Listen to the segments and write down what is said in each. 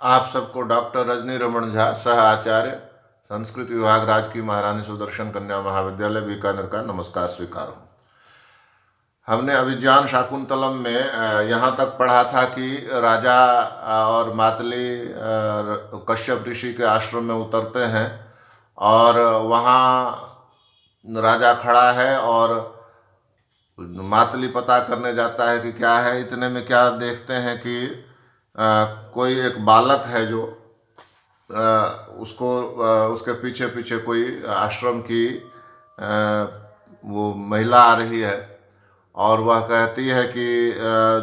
आप सबको डॉक्टर रजनी रमन झा, सह आचार्य, संस्कृत विभाग, राजकीय महारानी सुदर्शन कन्या महाविद्यालय, बीकानेर का नमस्कार स्वीकार हो। हमने अभिज्ञान शाकुंतलम में यहाँ तक पढ़ा था कि राजा और मातली कश्यप ऋषि के आश्रम में उतरते हैं और वहाँ राजा खड़ा है और मातली पता करने जाता है कि क्या है। इतने में क्या देखते हैं कि कोई एक बालक है जो उसको उसके पीछे पीछे कोई आश्रम की वो महिला आ रही है और वह कहती है कि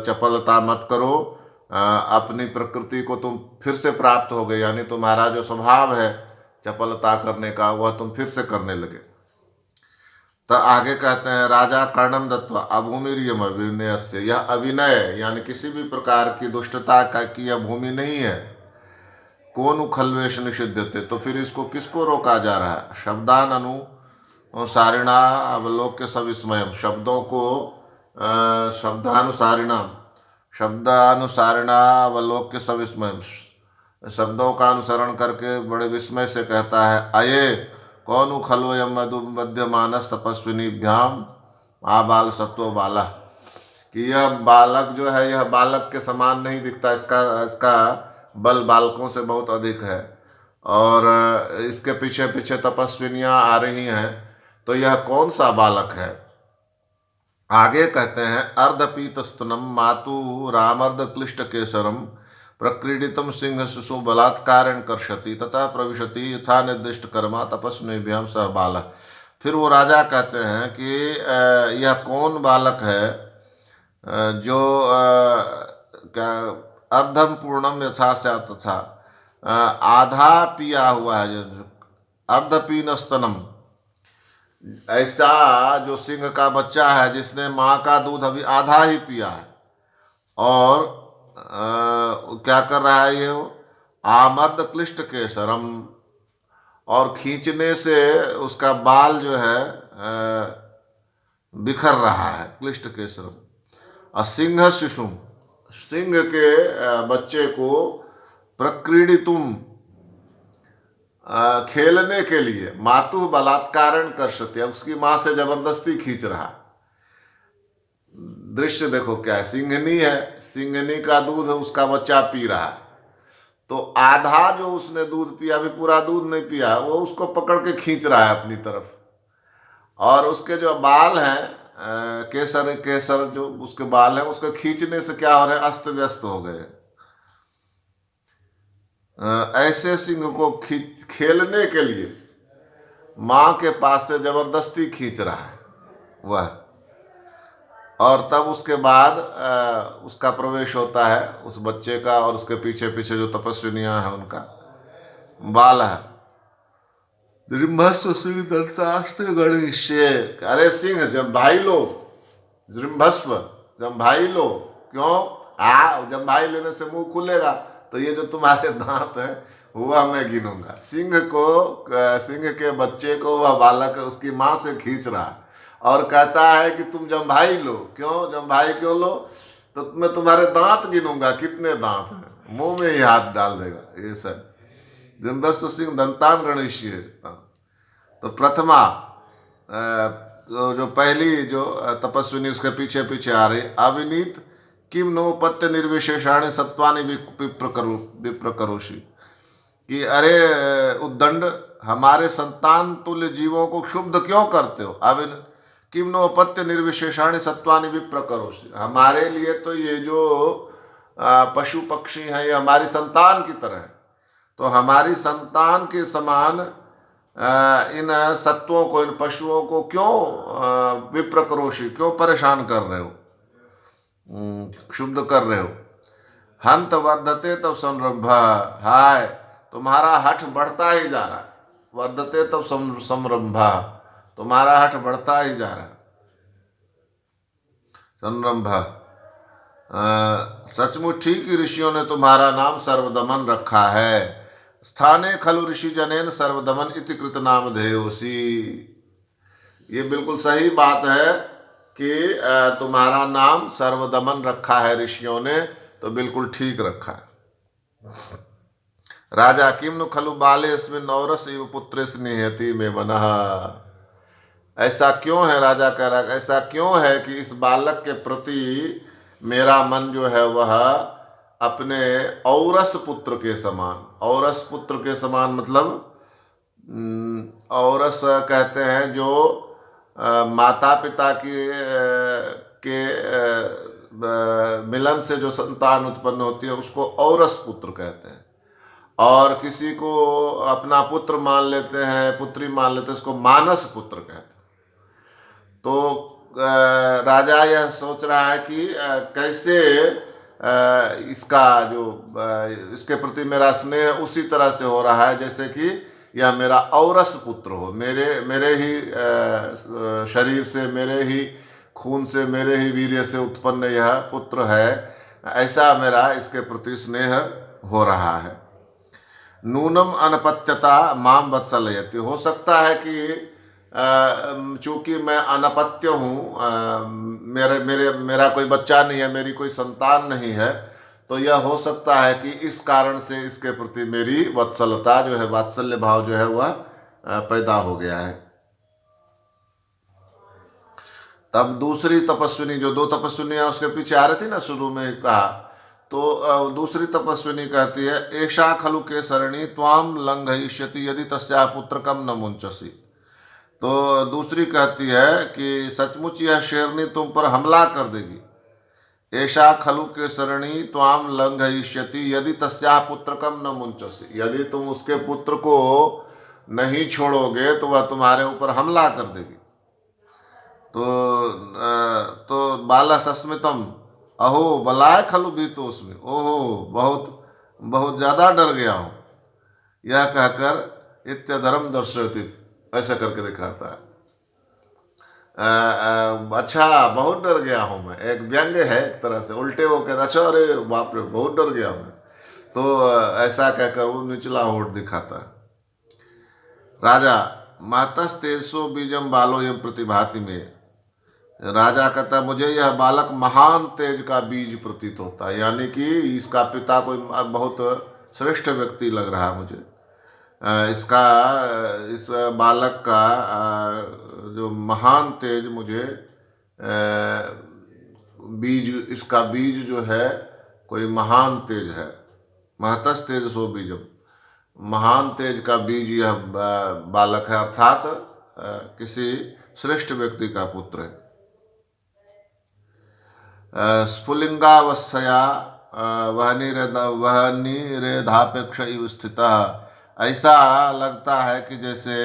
चपलता मत करो, अपनी प्रकृति को तुम फिर से प्राप्त हो गए, यानी तुम्हारा जो स्वभाव है चपलता करने का वह तुम फिर से करने लगे। तो आगे कहते हैं राजा कर्णम दत्वा अभूमिरियम अभिनय से, यह अभिनय यानी किसी भी प्रकार की दुष्टता का की यह भूमि नहीं है। कौन खलवेश निषिद्धते, तो फिर इसको किसको रोका जा रहा है। शब्दान अनुसारिणा अवलोक्य सविस्मय, शब्दों को शब्दानुसारिणा अवलोक्य सविस्मय, शब्दों का अनुसरण करके बड़े विस्मय से कहता है अये कौन खलवयम मध्यमानस तपस्विनीभ्याम आबाल सत्व बाला, कि यह बालक जो है यह बालक के समान नहीं दिखता, इसका बल बालकों से बहुत अधिक है और इसके पीछे पीछे तपस्विनियाँ आ रही हैं, तो यह कौन सा बालक है। आगे कहते हैं अर्धपीत स्तनम मातु रामर्ध क्लिष्ट केसरम प्रक्रीडितम सिंह शिशु बलात्कारेण कर्षति तथा प्रविशति यथा निर्दिष्ट कर्मा तपस्विनीभ्याम सह बाला। फिर वो राजा कहते हैं कि यह कौन बालक है जो क्या अर्धम पूर्णम यथा स्या तथा, आधा पिया हुआ है, जो अर्धपीन स्तनम, ऐसा जो सिंह का बच्चा है जिसने माँ का दूध अभी आधा ही पिया है और क्या कर रहा है ये आमर्द क्लिष्ट केसरम, और खींचने से उसका बाल जो है बिखर रहा है, क्लिष्ट केसरम। और सिंह शिशु, सिंह के बच्चे को प्रक्रीडितुम खेलने के लिए मातु बलात्कारण कर सकते, उसकी माँ से जबरदस्ती खींच रहा। दृश्य देखो क्या है, सिंहनी है, सिंहनी का दूध उसका बच्चा पी रहा है, तो आधा जो उसने दूध पिया, अभी पूरा दूध नहीं पिया, वो उसको पकड़ के खींच रहा है अपनी तरफ, और उसके जो बाल हैं केसर केसर जो उसके बाल हैं उसके खींचने से क्या हो रहा है, अस्त व्यस्त हो गए। ऐसे सिंह को खेलने के लिए माँ के पास से जबरदस्ती खींच रहा है वह, और तब उसके बाद उसका प्रवेश होता है उस बच्चे का, और उसके पीछे पीछे जो तपस्विनियाँ हैं उनका बाल है। जृंभस्व सिंह दत्तास्त्र गणेश्य, अरे सिंह जब भाई लो, जृंभस्व जब भाई लो, क्यों जब भाई लेने से मुंह खुलेगा तो ये जो तुम्हारे दांत है वह मैं गिनूंगा। सिंह के बच्चे को वह बालक उसकी माँ से खींच रहा और कहता है कि तुम जम्भाई लो, क्यों जम्भाई क्यों लो, तो मैं तुम्हारे दांत गिनूंगा कितने दांत हैं, मुंह में ही हाथ डाल देगा। ये सब जम्बस्व सिंह दंतान गणेशी है। तो प्रथमा तो जो पहली जो तपस्विनी उसके पीछे पीछे आ रही, अविनीत किम नोपत्य निर्विशेषाणी सत्वानि विप्रकरोषि, कि अरे उद्दंड हमारे संतान तुल्य जीवों को क्षुब्ध क्यों करते हो। अविन किम नोपत्य निर्विशेषाणी सत्वानि विप्रकरोषि, हमारे लिए तो ये जो पशु पक्षी हैं ये हमारी संतान की तरह है, तो हमारी संतान के समान इन सत्वों को, इन पशुओं को क्यों विप्रकरोषि, क्यों परेशान कर रहे हो, क्षुब्ध कर रहे हो। हंत वर्धते तब संरंभ, हाय तुम्हारा हठ बढ़ता ही जा रहा है, वर्धते तब संरंभ, तुम्हारा हठ बढ़ता ही जा रहा है, संरंभ। सचमुच ठीक ही ऋषियों ने तुम्हारा नाम सर्वदमन रखा है, स्थाने खलु ऋषि जनेन सर्वदमन इति कृत नाम धेयोसी। ये बिल्कुल सही बात है कि तुम्हारा नाम सर्वदमन रखा है ऋषियों ने, तो बिल्कुल ठीक रखा है। राजा किम नु खलु बालेस्मिन् औरस इव पुत्रे स्नेहति मे मनः। ऐसा क्यों है, राजा कह रहा है ऐसा क्यों है कि इस बालक के प्रति मेरा मन जो है वह अपने औरस पुत्र के समान, औरस पुत्र के समान मतलब औरस कहते हैं जो माता पिता के मिलन से जो संतान उत्पन्न होती है उसको औरस पुत्र कहते हैं। और किसी को अपना पुत्र मान लेते हैं, पुत्री मान लेते हैं, उसको मानस पुत्र कहते हैं। तो राजा यह सोच रहा है कि कैसे इसका जो इसके प्रति मेरा स्नेह उसी तरह से हो रहा है जैसे कि यह मेरा औरस पुत्र हो, मेरे ही शरीर से, मेरे ही खून से, मेरे ही वीर्य से उत्पन्न यह पुत्र है, ऐसा मेरा इसके प्रति स्नेह हो रहा है। नूनम अनपत्यता माम वत्सलयति। हो सकता है कि चूंकि मैं अनपत्य हूँ, मेरा कोई बच्चा नहीं है, मेरी कोई संतान नहीं है, तो यह हो सकता है कि इस कारण से इसके प्रति मेरी वत्सलता जो है, वात्सल्य भाव जो है वह पैदा हो गया है। तब दूसरी तपस्विनी, जो दो तपस्विनियाँ उसके पीछे आ रही थी ना शुरू में कहा, तो दूसरी तपस्विनी कहती है ऐशा खलु के सरणी त्वाम लंघयिष्यति यदि तस्या पुत्रकम न मुंचसी। तो दूसरी कहती है कि सचमुच यह शेरनी तुम पर हमला कर देगी। ऐशा खलु के सरणी त्वाम लंघयिष्यति यदि तस्या पुत्रकम न मुंचसी। यदि तुम उसके पुत्र को नहीं छोड़ोगे तो वह तुम्हारे ऊपर हमला कर देगी। तो बाला सस्मितम अहो बलाय खलु भीतोस्मि। ओहो बहुत बहुत ज़्यादा डर गया हूँ। यह कहकर इत्यधर्म दर्शयति, ऐसा करके दिखाता है। अच्छा बहुत डर गया हूँ मैं, एक व्यंग है एक तरह से, उल्टे वो कहता अच्छा अरे बाप रे बहुत डर गया मैं, तो ऐसा कहकर वो निचला होठ दिखाता है। राजा मातस्तेजसो बीजम बालो यम प्रतिभाति में। राजा कहता है मुझे यह बालक महान तेज का बीज प्रतीत होता है, यानी कि इसका पिता कोई बहुत श्रेष्ठ व्यक्ति लग रहा है मुझे। इस बालक का जो महान तेज मुझे बीज, इसका बीज जो है कोई महान तेज है। महतस तेज सो बीजम, महान तेज का बीज यह बालक है, अर्थात किसी श्रेष्ठ व्यक्ति का पुत्र है। स्फुलिंगावस्थया वहनी रेधापेक्ष इव स्थितः। ऐसा लगता है कि जैसे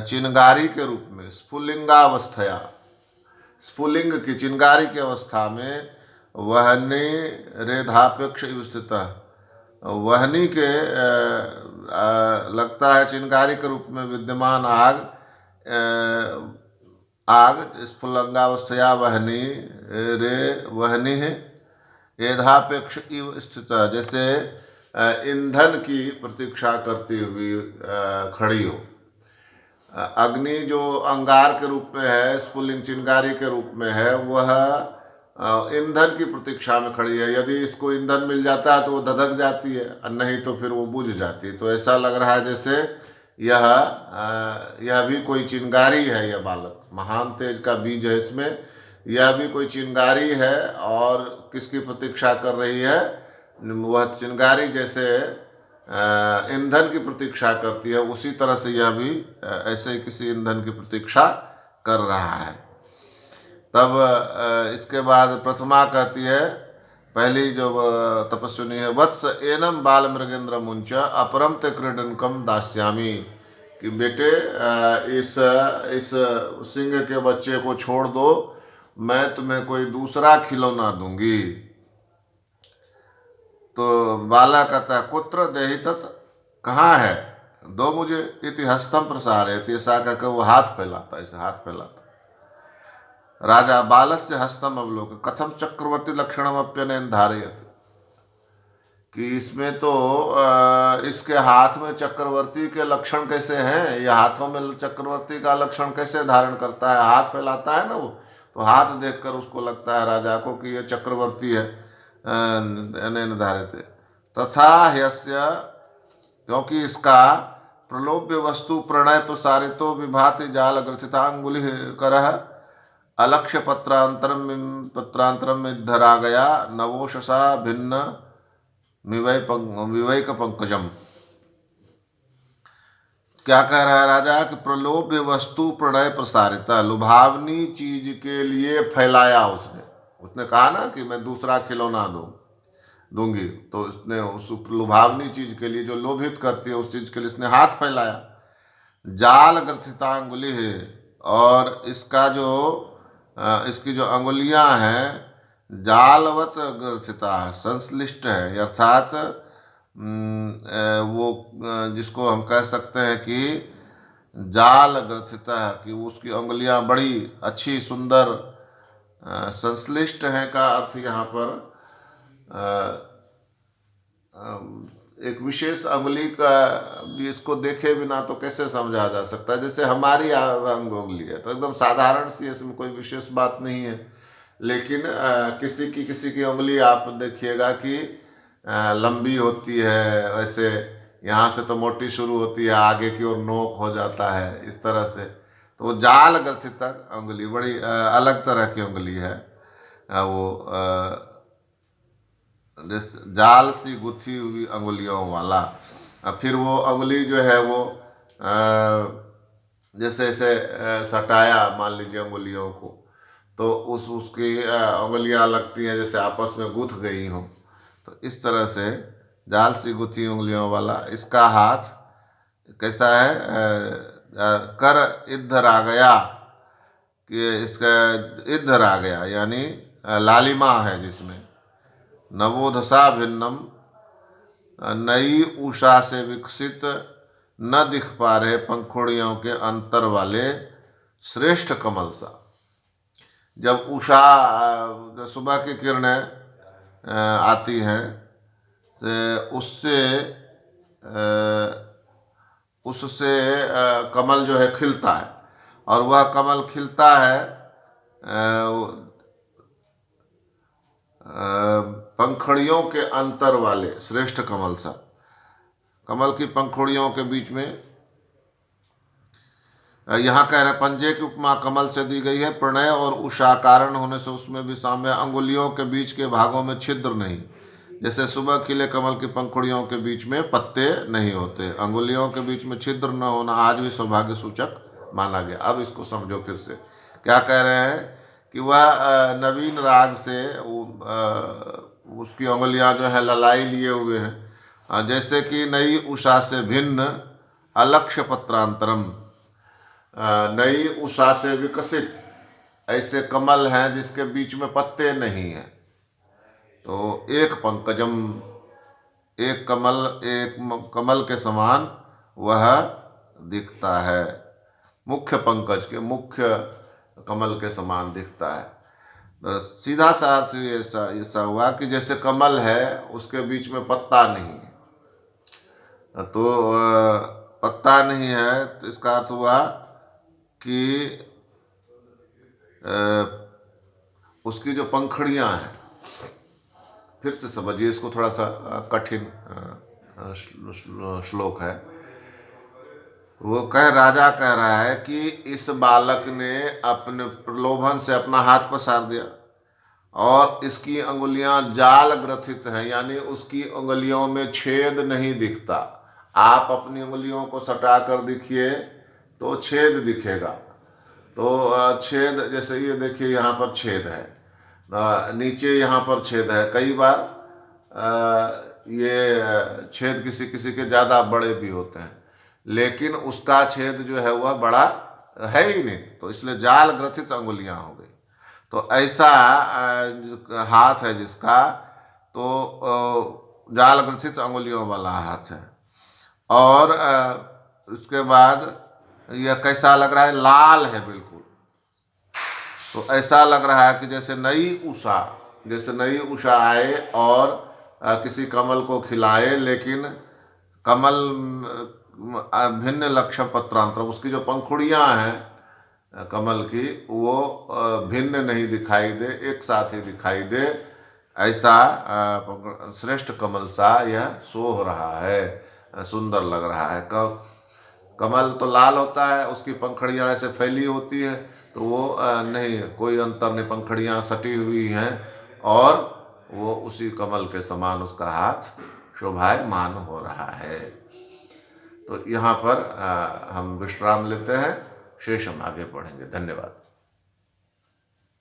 चिनगारी के रूप में, स्फुलिंगावस्थया, स्फुलिंग की चिनगारी की अवस्था में, वहनी रेधापेक्ष इव स्थितः, वहनी के लगता है चिनगारी के रूप में विद्यमान आग स्फुलिंगावस्थया वहनी रे वहनी है एधापेक्ष इव स्थित, जैसे ईंधन की प्रतीक्षा करती हुई खड़ी हो। अग्नि जो अंगार के रूप में है, स्फुलिंग चिंगारी के रूप में है, वह ईंधन की प्रतीक्षा में खड़ी है। यदि इसको ईंधन मिल जाता है तो वो धधक जाती है, और नहीं तो फिर वो बुझ जाती है। तो ऐसा लग रहा है जैसे यह भी कोई चिंगारी है। यह बालक महान तेज का बीज है, इसमें यह भी कोई चिंगारी है और किसकी प्रतीक्षा कर रही है? वह चिंगारी जैसे ईंधन की प्रतीक्षा करती है, उसी तरह से यह भी ऐसे ही किसी ईंधन की प्रतीक्षा कर रहा है। तब इसके बाद प्रथमा कहती है, पहली जो तपस्विनी है, वत्स एनम बाल मृगेंद्र मुंच अपरम ते क्रीडनकम दास्यामी, कि बेटे इस सिंह के बच्चे को छोड़ दो, मैं तुम्हें कोई दूसरा खिलौना दूंगी। तो बाला कहता है कुत्र देहि तत्, कहाँ है, दो मुझे। इति हस्तम प्रसारयति, ऐसा कहकर वो हाथ फैलाता, ऐसे हाथ फैलाता। राजा बालस्य हस्तम अवलोक कथम चक्रवर्ती लक्षणम अप्यनेन धारयति, कि इसमें तो इसके हाथ में चक्रवर्ती के लक्षण कैसे हैं, ये हाथों में चक्रवर्ती का लक्षण कैसे धारण करता है, हाथ फैलाता है ना वो, तो हाथ देखकर उसको लगता है राजा को कि ये चक्रवर्ती है। निर्धारित तथा ह्यस्य क्योंकि इसका प्रलोभ्य वस्तु प्रणय प्रसारितो विभाति जाल ग्रथितांगुलि करः अलक्ष्य पत्रांतरम में धरा गया नवोषसा भिन्न विवैक पंकजम। क्या कह रहा है राजा कि प्रलोभ्य वस्तु प्रणय प्रसारिता, लुभावनी चीज के लिए फैलाया उसने। उसने कहा ना कि मैं दूसरा खिलौना दूंगी, तो उसने उस लुभावनी चीज के लिए जो लोभित करती है उस चीज के लिए इसने हाथ फैलाया। जाल ग्रथितांगुलि है, और इसका जो इसकी जो अंगुलियां हैं जालवत ग्रथिता है, संश्लिष्ट है, अर्थात वो जिसको हम कह सकते हैं कि जाल ग्रथिता है, कि उसकी अंगुलियां बड़ी अच्छी सुंदर संश्लिष्ट हैं का अर्थ यहाँ पर एक विशेष अंगुली का भी इसको देखे बिना तो कैसे समझा जा सकता है। जैसे हमारी अंगुली है तो एकदम साधारण सी, इसमें कोई विशेष बात नहीं है, लेकिन किसी की उंगली आप देखिएगा कि लंबी होती है, वैसे यहाँ से तो मोटी शुरू होती है, आगे की ओर नोक हो जाता है, इस तरह से। तो वो जाल ग्रथित उंगली बड़ी अलग तरह की उंगली है। वो जाल सी गुथी हुई अंगुलियों वाला। फिर वो अंगुली जो है वो जैसे ऐसे सटाया मान लीजिए अंगुलियों को, तो उसकी अंगुलियां लगती हैं जैसे आपस में गुथ गई हों। तो इस तरह से जाल सी गुथी उंगलियों वाला इसका हाथ कैसा है, कर इधर आ गया, कि इसका इधर आ गया यानी लालिमा है जिसमें। नवोधसा भिन्नम, नई उषा से विकसित न दिख पा रहे पंखुड़ियों के अंतर वाले श्रेष्ठ कमल सा। जब उषा सुबह की किरणें आती हैं उससे कमल जो है खिलता है, और वह कमल खिलता है पंखुड़ियों के अंतर वाले श्रेष्ठ कमल सा। कमल की पंखुड़ियों के बीच में यहाँ कह रहे पंजे की उपमा कमल से दी गई है। प्रणय और उषा कारण होने से उसमें भी साम्य, अंगुलियों के बीच के भागों में छिद्र नहीं, जैसे सुबह खिले कमल की पंखुड़ियों के बीच में पत्ते नहीं होते। अंगुलियों के बीच में छिद्र न होना आज भी सौभाग्य सूचक माना गया। अब इसको समझो फिर से, क्या कह रहे हैं कि वह नवीन राग से उसकी अंगुलियां जो है ललाई लिए हुए हैं, जैसे कि नई उषा से भिन्न अलक्ष्य पत्रांतरम, नई उषा से विकसित ऐसे कमल हैं जिसके बीच में पत्ते नहीं हैं। तो एक पंकजम, एक कमल के समान वह दिखता है, मुख्य पंकज के मुख्य कमल के समान दिखता है। सीधा सा ऐसा हुआ कि जैसे कमल है उसके बीच में पत्ता नहीं है। तो पत्ता नहीं है तो इसका अर्थ हुआ कि उसकी जो पंखुड़ियां हैं, फिर से समझिए इसको, थोड़ा सा कठिन श्लोक है। वो राजा कह रहा है कि इस बालक ने अपने प्रलोभन से अपना हाथ पसार दिया और इसकी अंगुलियां जाल ग्रथित हैं, यानी उसकी उंगलियों में छेद नहीं दिखता। आप अपनी उंगलियों को सटा कर देखिए तो छेद दिखेगा। तो छेद जैसे ये देखिए यहाँ पर छेद है, नीचे यहाँ पर छेद है। कई बार ये छेद किसी के ज़्यादा बड़े भी होते हैं, लेकिन उसका छेद जो है वह बड़ा है ही नहीं, तो इसलिए जाल ग्रथित अंगुलियां हो गई। तो ऐसा हाथ है जिसका, तो जाल ग्रथित अंगुलियों वाला हाथ है। और उसके बाद यह कैसा लग रहा है, लाल है बिल्कुल। तो ऐसा लग रहा है कि जैसे नई उषा आए और किसी कमल को खिलाए, लेकिन कमल भिन्न लक्ष्य पत्रांतर, उसकी जो पंखुड़ियां हैं कमल की वो भिन्न नहीं दिखाई दे, एक साथ ही दिखाई दे। ऐसा श्रेष्ठ कमल सा यह सो रहा है। सुंदर लग रहा है। कमल तो लाल होता है, उसकी पंखड़ियाँ ऐसे फैली होती है, तो वो नहीं, कोई अंतर नहीं, पंखड़ियाँ सटी हुई हैं और वो उसी कमल के समान उसका हाथ शोभायमान हो रहा है। तो यहाँ पर हम विश्राम लेते हैं, शेष हम आगे पढ़ेंगे। धन्यवाद।